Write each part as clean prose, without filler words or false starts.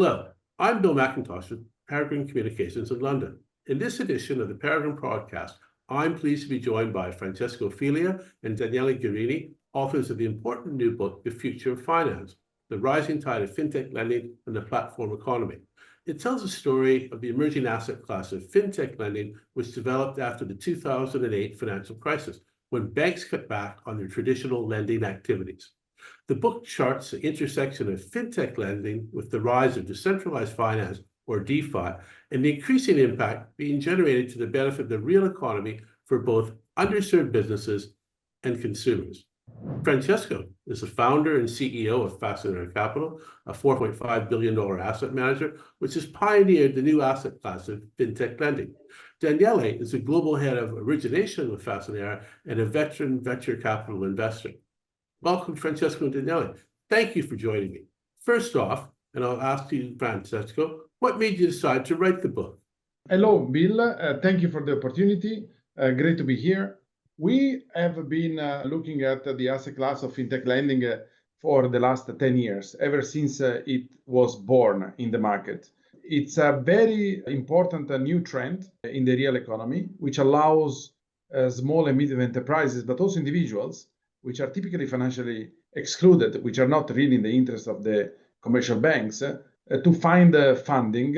Hello, I'm Bill McIntosh with Peregrine Communications in London. In this edition of the Peregrine podcast, I'm pleased to be joined by Francesco Filia and Daniele Guerini, authors of the important new book, The Future of Finance, The Rising Tide of Fintech Lending and the Platform Economy. It tells a story of the emerging asset class of fintech lending, which developed after the 2008 financial crisis, when banks cut back on their traditional lending activities. The book charts the intersection of fintech lending with the rise of decentralized finance, or DeFi, and the increasing impact being generated to the benefit of the real economy for both underserved businesses and consumers. Francesco is the founder and CEO of Fasanara Capital, a $4.5 billion asset manager, which has pioneered the new asset class of fintech lending. Daniele is the global head of Origination with Fasanara and a veteran venture capital investor. Welcome, Francesco and Daniele. Thank you for joining me. First off, and I'll ask you, Francesco, what made you decide to write the book? Hello, Bill. Thank you for the opportunity. Great to be here. We have been looking at the asset class of fintech lending for the last 10 years, ever since it was born in the market. It's a very important new trend in the real economy, which allows small and medium enterprises, but also individuals, which are typically financially excluded, which are not really in the interest of the commercial banks, to find funding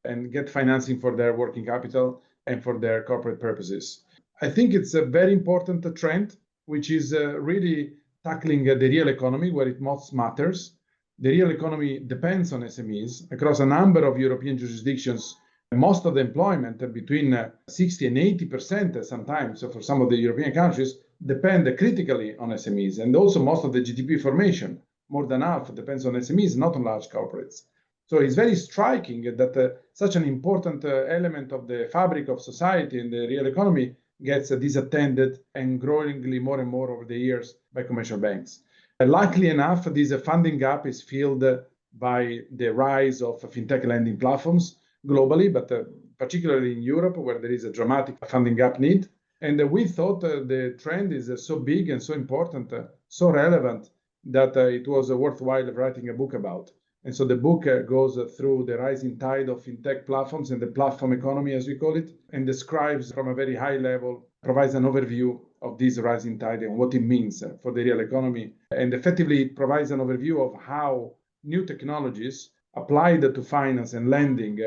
and get financing for their working capital and for their corporate purposes. I think it's a very important trend, which is really tackling the real economy where it most matters. The real economy depends on SMEs across a number of European jurisdictions. Most of the employment, between 60 and 80% sometimes, so for some of the European countries, depend critically on SMEs. And also most of the GDP formation, more than half, depends on SMEs, not on large corporates. So it's very striking that such an important element of the fabric of society and the real economy gets disattended and growingly more and more over the years by commercial banks. Luckily enough, this funding gap is filled by the rise of fintech lending platforms globally, but particularly in Europe, where there is a dramatic funding gap need. And we thought the trend is so big and so important, so relevant, that it was worthwhile writing a book about. And so the book goes through the rising tide of fintech platforms and the platform economy, as we call it, and describes from a very high level, provides an overview of this rising tide and what it means for the real economy. And effectively, it provides an overview of how new technologies applied to finance and lending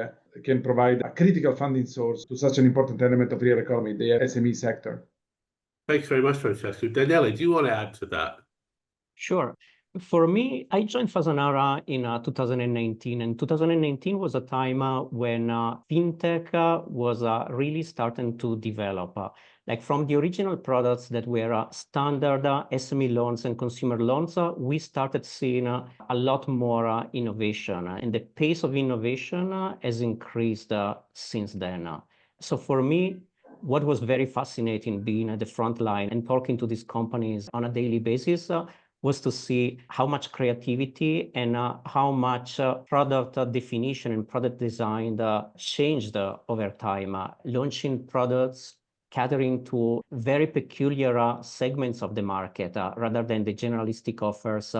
can provide a critical funding source to such an important element of real economy, the SME sector. Thanks very much, Francesco. Daniele, do you want to add to that? Sure. For me, I joined Fasanara in 2019, and 2019 was a time when fintech was really starting to develop. Like from the original products that were standard SME loans and consumer loans, we started seeing a lot more innovation, and the pace of innovation has increased since then. So for me, what was very fascinating being at the front line and talking to these companies on a daily basis was to see how much creativity and how much product definition and product design changed over time, launching products catering to very peculiar segments of the market rather than the generalistic offers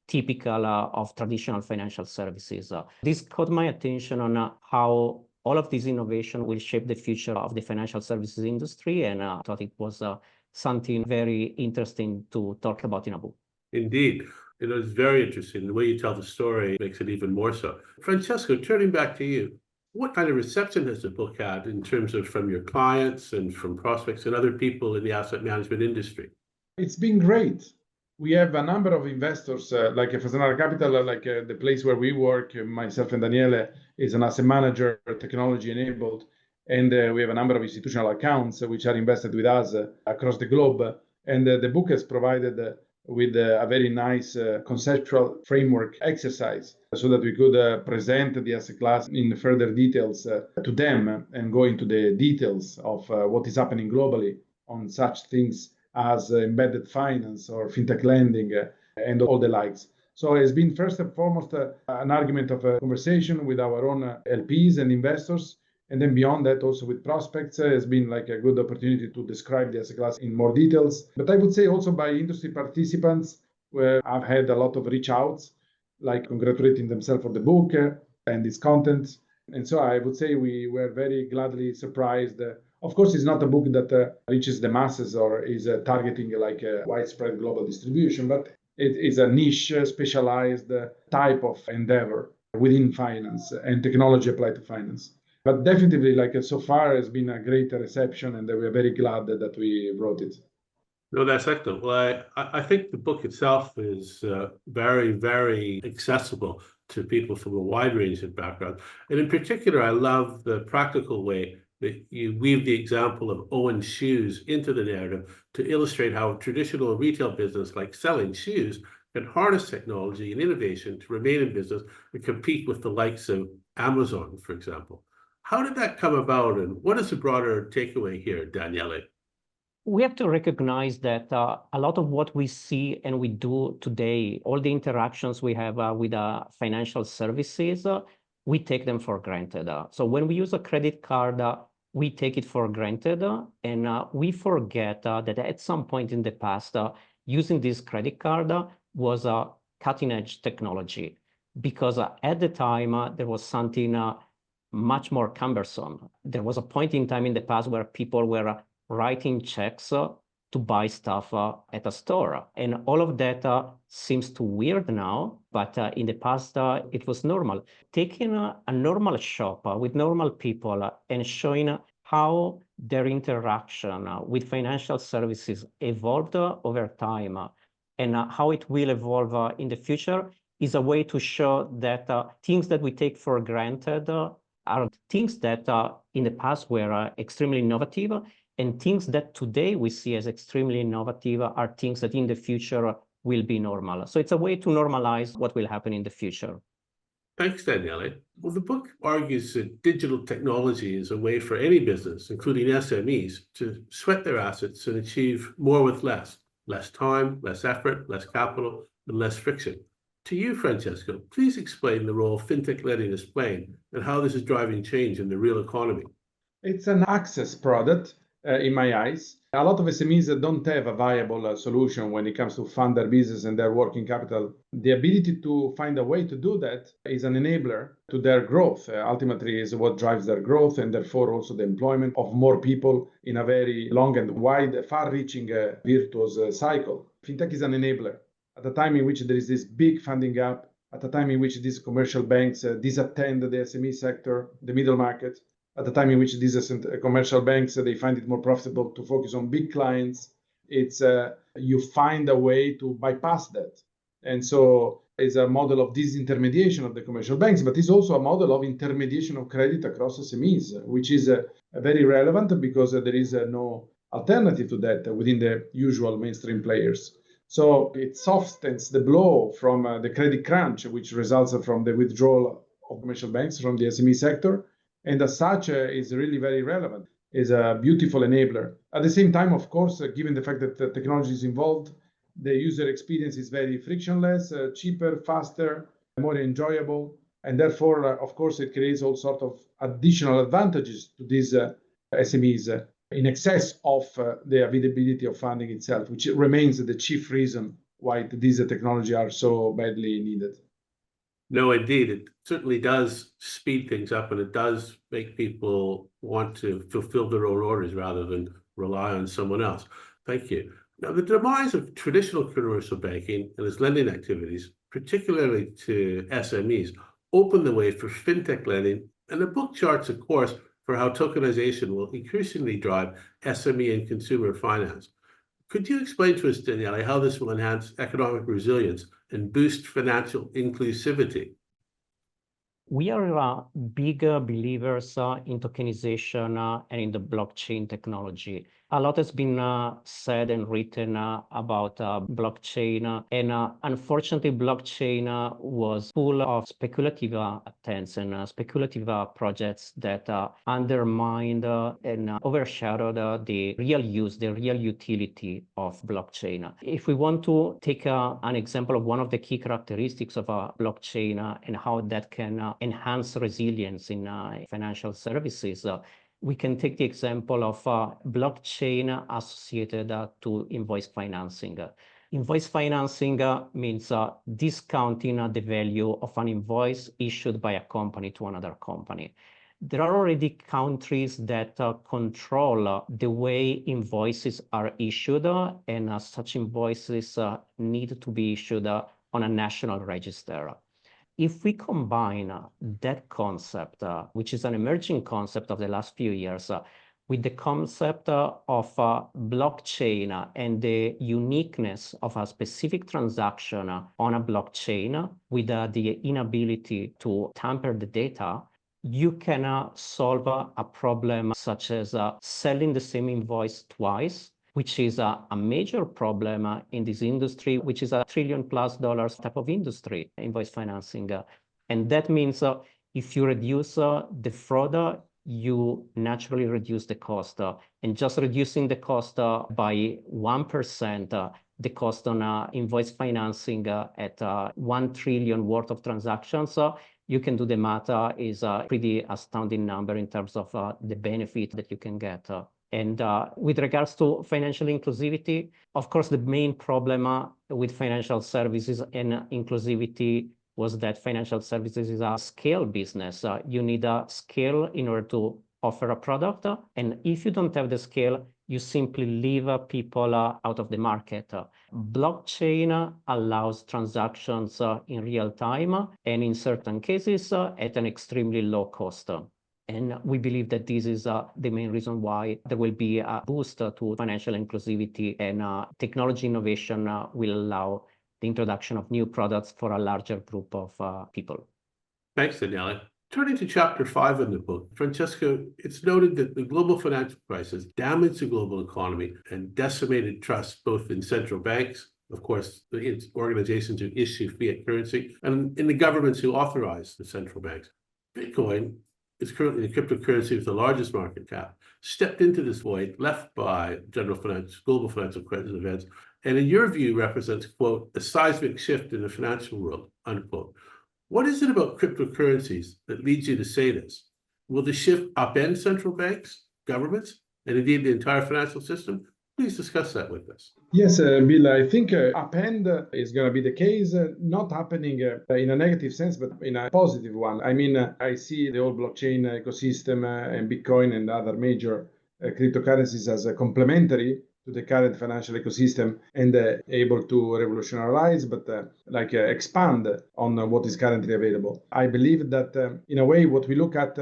typical of traditional financial services. This caught my attention on how all of this innovation will shape the future of the financial services industry, and I thought it was something very interesting to talk about in a book. Indeed. It was very interesting. The way you tell the story makes it even more so. Francesco, turning back to you, what kind of reception has the book had in terms of from your clients and from prospects and other people in the asset management industry? It's been great. We have a number of investors, like Fasanara Capital, like the place where we work, myself and Daniele, is an asset manager, technology enabled. And we have a number of institutional accounts which are invested with us across the globe. And the book has provided with a very nice conceptual framework exercise so that we could present the asset class in further details to them and go into the details of what is happening globally on such things as embedded finance or fintech lending and all the likes. So it's been first and foremost an argument of a conversation with our own LPs and investors. And then beyond that, also with prospects, has been like a good opportunity to describe the asset class in more details. But I would say also by industry participants, where I've had a lot of reach outs, like congratulating themselves for the book, and its contents. And so I would say we were very gladly surprised. Of course, it's not a book that reaches the masses or is targeting like a widespread global distribution, but it is a niche, specialized type of endeavor within finance and technology applied to finance. But definitely, like so far, has been a great reception, and we're very glad that we wrote it. No, that's excellent. Well, I think the book itself is very, very accessible to people from a wide range of backgrounds. And in particular, I love the practical way that you weave the example of Owen's shoes into the narrative to illustrate how a traditional retail business like selling shoes can harness technology and innovation to remain in business and compete with the likes of Amazon, for example. How did that come about, and what is the broader takeaway here, Daniele? We have to recognize that a lot of what we see and we do today, all the interactions we have with financial services, we take them for granted. So when we use a credit card, we take it for granted, and we forget that at some point in the past, using this credit card was a cutting-edge technology, because at the time, there was something much more cumbersome. There was a point in time in the past where people were writing checks to buy stuff at a store. And all of that seems too weird now, but in the past, it was normal. Taking a normal shop with normal people and showing how their interaction with financial services evolved over time and how it will evolve in the future is a way to show that things that we take for granted are things that in the past were extremely innovative, and things that today we see as extremely innovative are things that in the future will be normal. So it's a way to normalize what will happen in the future. Thanks, Daniele. Well, the book argues that digital technology is a way for any business, including SMEs, to sweat their assets and achieve more with less time, less effort, less capital, and less friction. To you, Francesco, please explain the role fintech lending is playing and how this is driving change in the real economy. It's an access product. In my eyes, a lot of SMEs don't have a viable solution when it comes to fund their business and their working capital. The ability to find a way to do that is an enabler to their growth. Ultimately, is what drives their growth, and therefore also the employment of more people in a very long and wide, far-reaching, virtuous cycle. Fintech is an enabler. At a time in which there is this big funding gap, at a time in which these commercial banks disattend the SME sector, the middle market, at the time in which these commercial banks, they find it more profitable to focus on big clients, it's you find a way to bypass that. And so it's a model of disintermediation of the commercial banks, but it's also a model of intermediation of credit across SMEs, which is very relevant because there is no alternative to that within the usual mainstream players. So it softens the blow from the credit crunch, which results from the withdrawal of commercial banks from the SME sector. And as such, is really very relevant, is a beautiful enabler. At the same time, of course, given the fact that the technology is involved, the user experience is very frictionless, cheaper, faster, more enjoyable. And therefore, of course, it creates all sorts of additional advantages to these SMEs in excess of the availability of funding itself, which remains the chief reason why these technology are so badly needed. No, indeed, it certainly does speed things up, and it does make people want to fulfill their own orders rather than rely on someone else. Thank you. Now, the demise of traditional commercial banking and its lending activities, particularly to SMEs, opened the way for fintech lending, and the book charts a course for how tokenization will increasingly drive SME and consumer finance. Could you explain to us, Daniele, how this will enhance economic resilience and boost financial inclusivity? We are big believers in tokenization and in the blockchain technology. A lot has been said and written about blockchain, and unfortunately, blockchain was full of speculative attempts and speculative projects that undermined and overshadowed the real use, the real utility of blockchain. If we want to take an example of one of the key characteristics of a blockchain and how that can enhance resilience in financial services, we can take the example of blockchain associated to invoice financing. Invoice financing means discounting the value of an invoice issued by a company to another company. There are already countries that control the way invoices are issued, and such invoices need to be issued on a national register. If we combine that concept, which is an emerging concept of the last few years, with the concept of blockchain and the uniqueness of a specific transaction on a blockchain with the inability to tamper the data, you can solve a problem such as selling the same invoice twice, which is a major problem in this industry, which is a $1 trillion+ type of industry, invoice financing. And that means if you reduce the fraud, you naturally reduce the cost. And just reducing the cost by 1%, the cost on invoice financing at 1 trillion worth of transactions, you can do the math, is a pretty astounding number in terms of the benefit that you can get. And with regards to financial inclusivity, of course, the main problem with financial services and inclusivity was that financial services is a scale business. You need a scale in order to offer a product. And if you don't have the scale, you simply leave people out of the market. Blockchain allows transactions in real time and in certain cases at an extremely low cost. And we believe that this is the main reason why there will be a boost to financial inclusivity, and technology innovation will allow the introduction of new products for a larger group of people. Thanks, Daniele. Turning to chapter 5 in the book, Francesco, it's noted that the global financial crisis damaged the global economy and decimated trust both in central banks, of course, the organizations who issue fiat currency, and in the governments who authorize the central banks. Bitcoin is currently the cryptocurrency with the largest market cap, stepped into this void left by global financial crisis events, and in your view represents, quote, a seismic shift in the financial world, unquote. What is it about cryptocurrencies that leads you to say this? Will the shift upend central banks, governments, and indeed the entire financial system? Please discuss that with us. Yes, Bill, I think upend is going to be the case, not happening in a negative sense, but in a positive one. I mean, I see the whole blockchain ecosystem and Bitcoin and other major cryptocurrencies as complementary to the current financial ecosystem and able to revolutionize, but expand on what is currently available. I believe that in a way, what we look at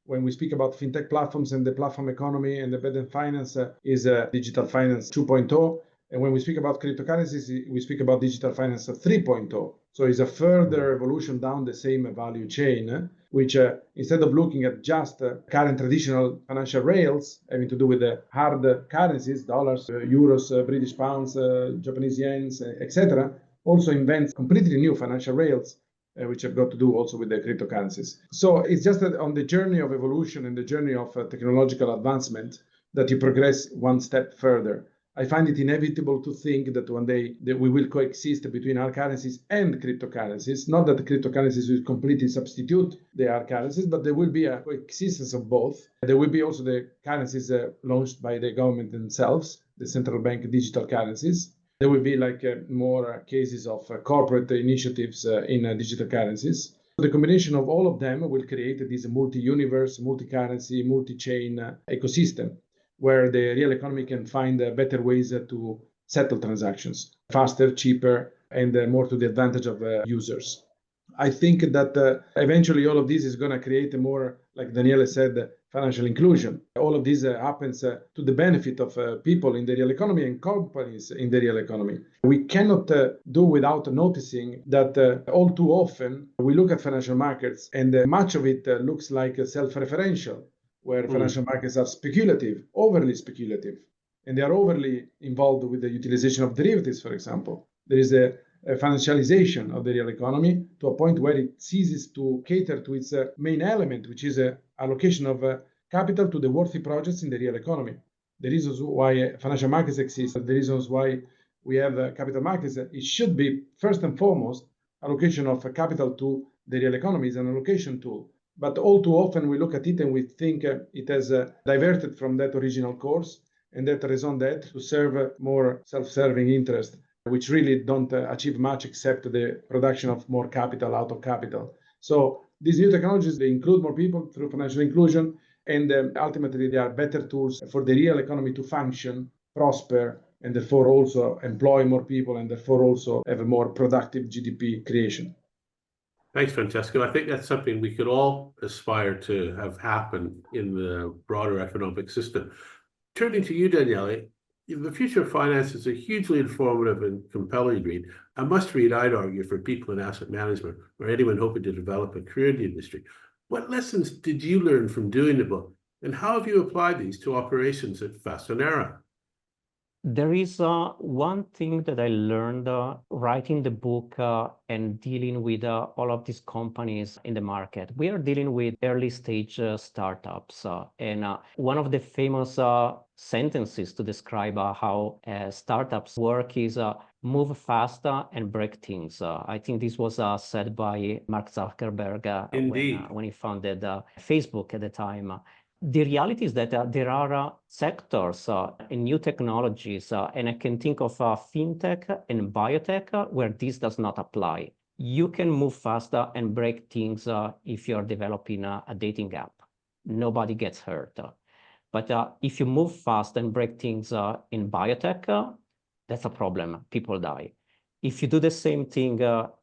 when we speak about fintech platforms and the platform economy and embedded finance is digital finance 2.0. And when we speak about cryptocurrencies, we speak about digital finance 3.0. So it's a further evolution down the same value chain, which instead of looking at just current traditional financial rails having to do with the hard currencies, dollars, euros, British pounds, Japanese yens, etc., also invents completely new financial rails, which have got to do also with the cryptocurrencies. So it's just that on the journey of evolution and the journey of technological advancement that you progress one step further. I find it inevitable to think that one day that we will coexist between hard currencies and cryptocurrencies. Not that the cryptocurrencies will completely substitute the hard currencies, but there will be a coexistence of both. There will be also the currencies launched by the government themselves, the central bank digital currencies. There will be more cases of corporate initiatives in digital currencies. The combination of all of them will create this multi-universe, multi-currency, multi-chain ecosystem, where the real economy can find better ways to settle transactions faster, cheaper, and more to the advantage of users. I think that eventually all of this is going to create a more, like Daniele said, financial inclusion. All of this happens to the benefit of people in the real economy and companies in the real economy. We cannot do without noticing that all too often we look at financial markets and much of it looks like self-referential, where financial markets are speculative, overly speculative, and they are overly involved with the utilization of derivatives, for example. There is a financialization of the real economy to a point where it ceases to cater to its main element, which is allocation of capital to the worthy projects in the real economy. The reasons why financial markets exist, the reasons why we have capital markets, it should be first and foremost allocation of capital to the real economy is an allocation tool. But all too often we look at it and we think it has diverted from that original course and that raison d'etre to serve more self-serving interest which really don't achieve much except the production of more capital out of capital. So these new technologies, they include more people through financial inclusion, and ultimately they are better tools for the real economy to function, prosper, and therefore also employ more people, and therefore also have a more productive GDP creation. Thanks, Francesco. I think that's something we could all aspire to have happen in the broader economic system. Turning to you, Daniele, The Future of Finance is a hugely informative and compelling read, a must-read, I'd argue, for people in asset management or anyone hoping to develop a career in the industry. What lessons did you learn from doing the book, and how have you applied these to operations at Fasanara? There is one thing that I learned writing the book and dealing with all of these companies in the market. We are dealing with early stage startups. And one of the famous sentences to describe how startups work is move faster and break things. I think this was said by Mark Zuckerberg when he founded Facebook at the time. The reality is that there are sectors and new technologies, and I can think of fintech and biotech where this does not apply. You can move faster and break things if you're developing a dating app. Nobody gets hurt. But if you move fast and break things in biotech, that's a problem. People die. If you do the same thing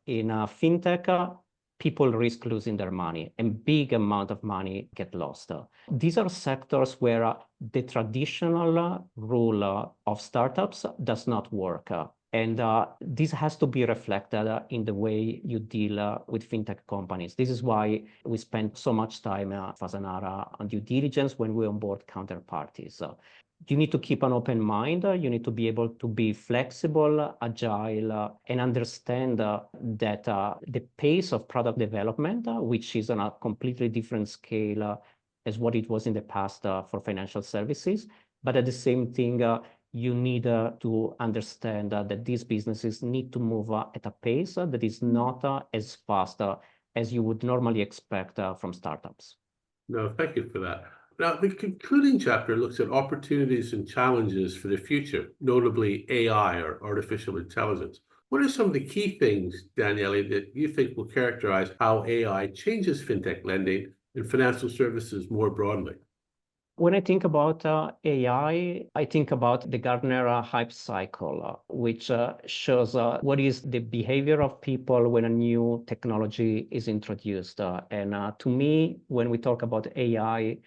in fintech, people risk losing their money, and big amount of money get lost. These are sectors where the traditional rule of startups does not work. And this has to be reflected in the way you deal with fintech companies. This is why we spend so much time at Fasanara on due diligence when we onboard counterparties. You need to keep an open mind. You need to be able to be flexible, agile, and understand that the pace of product development, which is on a completely different scale as what it was in the past for financial services, but at the same thing, you need to understand that these businesses need to move at a pace that is not as fast as you would normally expect from startups. No, thank you for that. Now, the concluding chapter looks at opportunities and challenges for the future, notably AI or artificial intelligence. What are some of the key things, Daniele, that you think will characterize how AI changes fintech lending and financial services more broadly? When I think about AI, I think about the Gartner hype cycle, which shows what is the behavior of people when a new technology is introduced. And to me, when we talk about AI,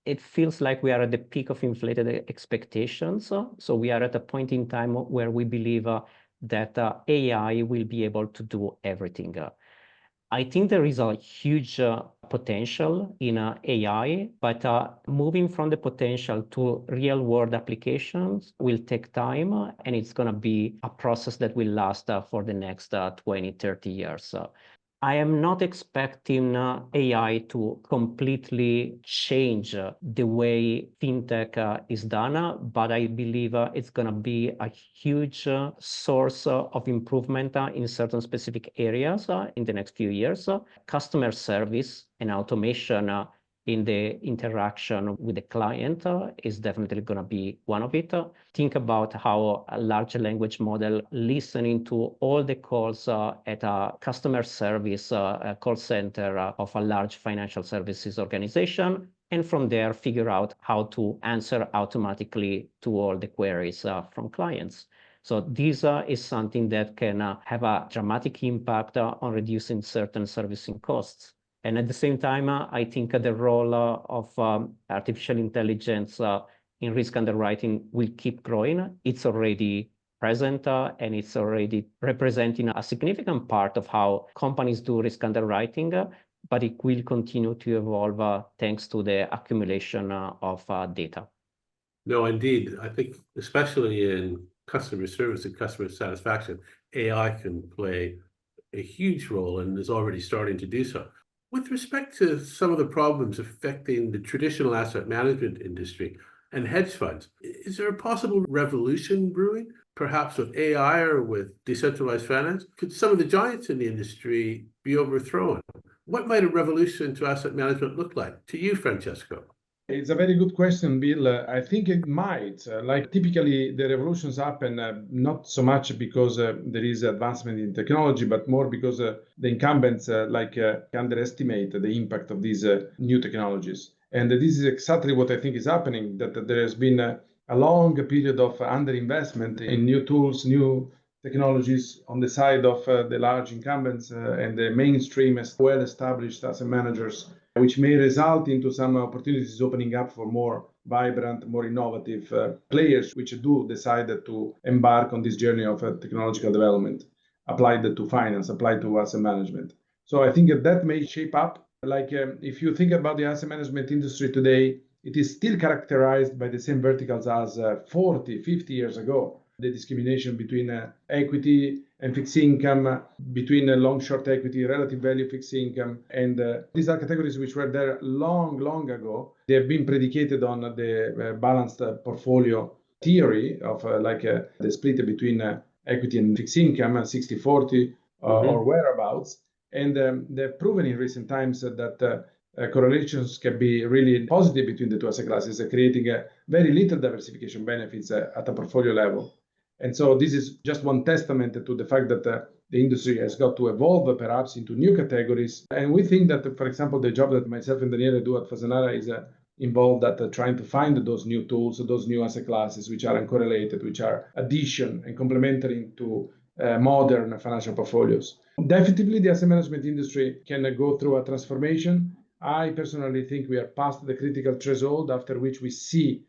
it feels like we are at the peak of inflated expectations. So we are at a point in time where we believe that AI will be able to do everything. I think there is a huge potential in AI, but moving from the potential to real world applications will take time, and it's going to be a process that will last for the next 20, 30 years. I am not expecting AI to completely change the way fintech is done, but I believe it's going to be a huge source of improvement in certain specific areas in the next few years. Customer service and automation in the interaction with the client is definitely going to be one of it. Think about how a large language model listening to all the calls at a customer service call center of a large financial services organization, and from there figure out how to answer automatically to all the queries from clients. So this is something that can have a dramatic impact on reducing certain servicing costs. And at the same time, I think the role of artificial intelligence in risk underwriting will keep growing. It's already present and it's already representing a significant part of how companies do risk underwriting, but it will continue to evolve thanks to the accumulation of data. No, indeed. I think especially in customer service and customer satisfaction, AI can play a huge role and is already starting to do so. With respect to some of the problems affecting the traditional asset management industry and hedge funds, is there a possible revolution brewing, perhaps with AI or with decentralized finance? Could some of the giants in the industry be overthrown? What might a revolution to asset management look like to you, Francesco? It's a very good question, Bill. I think it might. Like typically, the revolutions happen not so much because there is advancement in technology, but more because the incumbents underestimate the impact of these new technologies. And this is exactly what I think is happening, that there has been a long period of underinvestment in new tools, new technologies on the side of the large incumbents and the mainstream well-established asset managers, which may result into some opportunities opening up for more vibrant, more innovative players, which do decide to embark on this journey of technological development, applied to finance, applied to asset management. So I think that may shape up. Like if you think about the asset management industry today, it is still characterized by the same verticals as 40, 50 years ago. The discrimination between equity and fixed income, between long-short equity, relative value fixed income. And these are categories which were there long, long ago. They have been predicated on the balanced portfolio theory of the split between equity and fixed income, 60-40 or whereabouts. And they've proven in recent times that correlations can be really positive between the two asset classes, creating very little diversification benefits at a portfolio level. And so this is just one testament to the fact that the industry has got to evolve perhaps into new categories. And we think that, for example, the job that myself and Daniele do at Fasanara is involved at trying to find those new tools, those new asset classes, which are uncorrelated, which are addition and complementary to modern financial portfolios. Definitely, the asset management industry can go through a transformation. I personally think we are past the critical threshold after which we see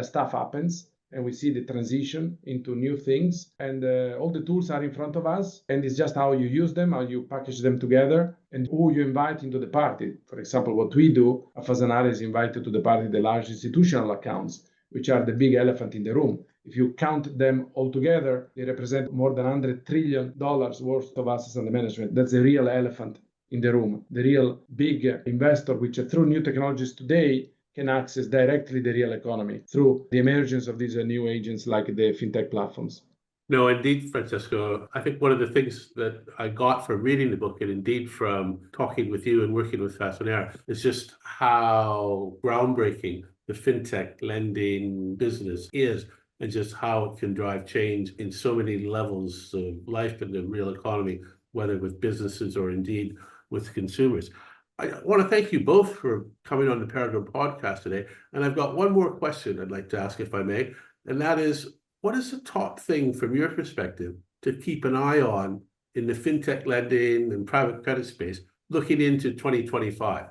stuff happens. And we see the transition into new things, and all the tools are in front of us, and it's just how you use them, how you package them together, and who you invite into the party. For example, what we do at Fasanara is invited to the party the large institutional accounts, which are the big elephant in the room. If you count them all together, they represent more than $100 trillion worth of assets under management. That's the real elephant in the room, the real big investor, which through new technologies today can access directly the real economy through the emergence of these new agents like the fintech platforms. No, indeed, Francesco. I think one of the things that I got from reading the book, and indeed from talking with you and working with Fasanara, is just how groundbreaking the fintech lending business is, and just how it can drive change in so many levels of life in the real economy, whether with businesses or indeed with consumers. I want to thank you both for coming on the Peregrine podcast today. And I've got one more question I'd like to ask, if I may. And that is, what is the top thing from your perspective to keep an eye on in the fintech lending and private credit space looking into 2025?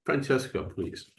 Francesco, please.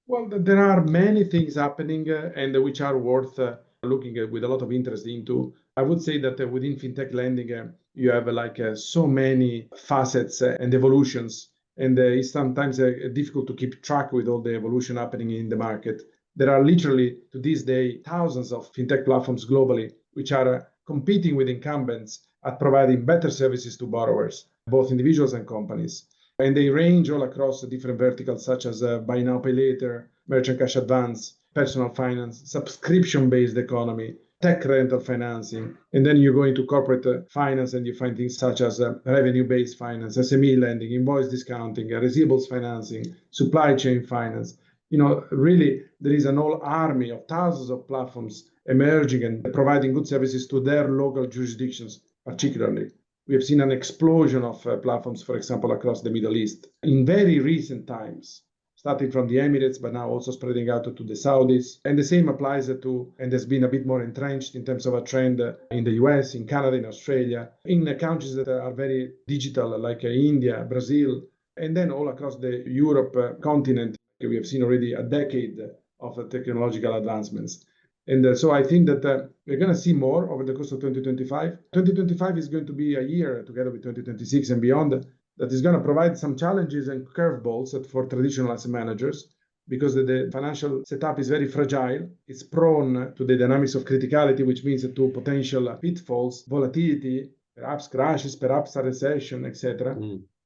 Well, there are many things happening and which are worth looking at with a lot of interest into. I would say that within fintech lending, you have so many facets and evolutions. And it's sometimes difficult to keep track with all the evolution happening in the market. There are literally, to this day, thousands of fintech platforms globally, which are competing with incumbents at providing better services to borrowers, both individuals and companies. And they range all across different verticals, such as buy now, pay later, merchant cash advance, personal finance, subscription-based economy, tech rental financing, and then you go into corporate finance and you find things such as revenue-based finance, SME lending, invoice discounting, receivables financing, supply chain finance. Really, there is an whole army of thousands of platforms emerging and providing good services to their local jurisdictions, particularly. We have seen an explosion of platforms, for example, across the Middle East in very recent times, starting from the Emirates, but now also spreading out to the Saudis. And the same applies to, and has been a bit more entrenched in terms of a trend in the US, in Canada, in Australia, in countries that are very digital, like India, Brazil, and then all across the Europe continent. We have seen already a decade of technological advancements. And so I think that we're going to see more over the course of 2025. 2025 is going to be a year, together with 2026 and beyond, that is going to provide some challenges and curveballs for traditional asset managers, because the financial setup is very fragile. It's prone to the dynamics of criticality, which means to potential pitfalls, volatility, perhaps crashes, perhaps a recession, etc.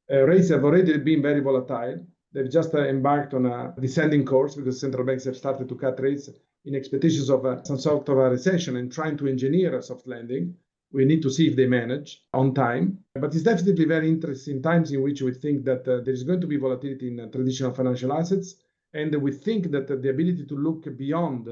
Rates have already been very volatile. They've just embarked on a descending course because central banks have started to cut rates in expectations of some sort of a recession and trying to engineer a soft landing. We need to see if they manage on time. But it's definitely very interesting times in which we think that there is going to be volatility in traditional financial assets. And we think that the ability to look beyond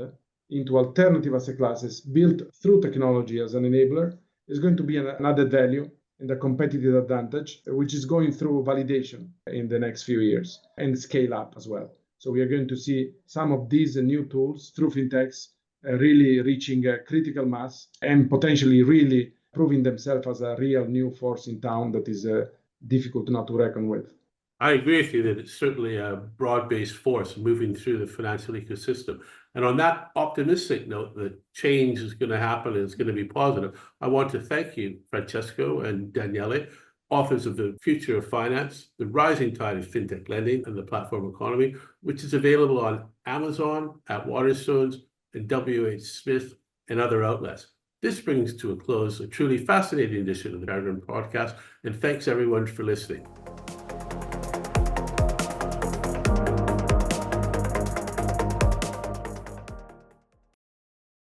into alternative asset classes built through technology as an enabler is going to be an added value and a competitive advantage, which is going through validation in the next few years and scale up as well. So we are going to see some of these new tools through fintechs really reaching a critical mass and potentially really proving themselves as a real new force in town that is difficult not to reckon with. I agree with you that it's certainly a broad-based force moving through the financial ecosystem. And on that optimistic note that change is going to happen and it's going to be positive, I want to thank you, Francesco and Daniele, authors of The Future of Finance, The Rising Tide of Fintech Lending and the Platform Economy, which is available on Amazon, at Waterstones, and W.H. Smith, and other outlets. This brings to a close a truly fascinating edition of the Peregrine podcast, and thanks everyone for listening.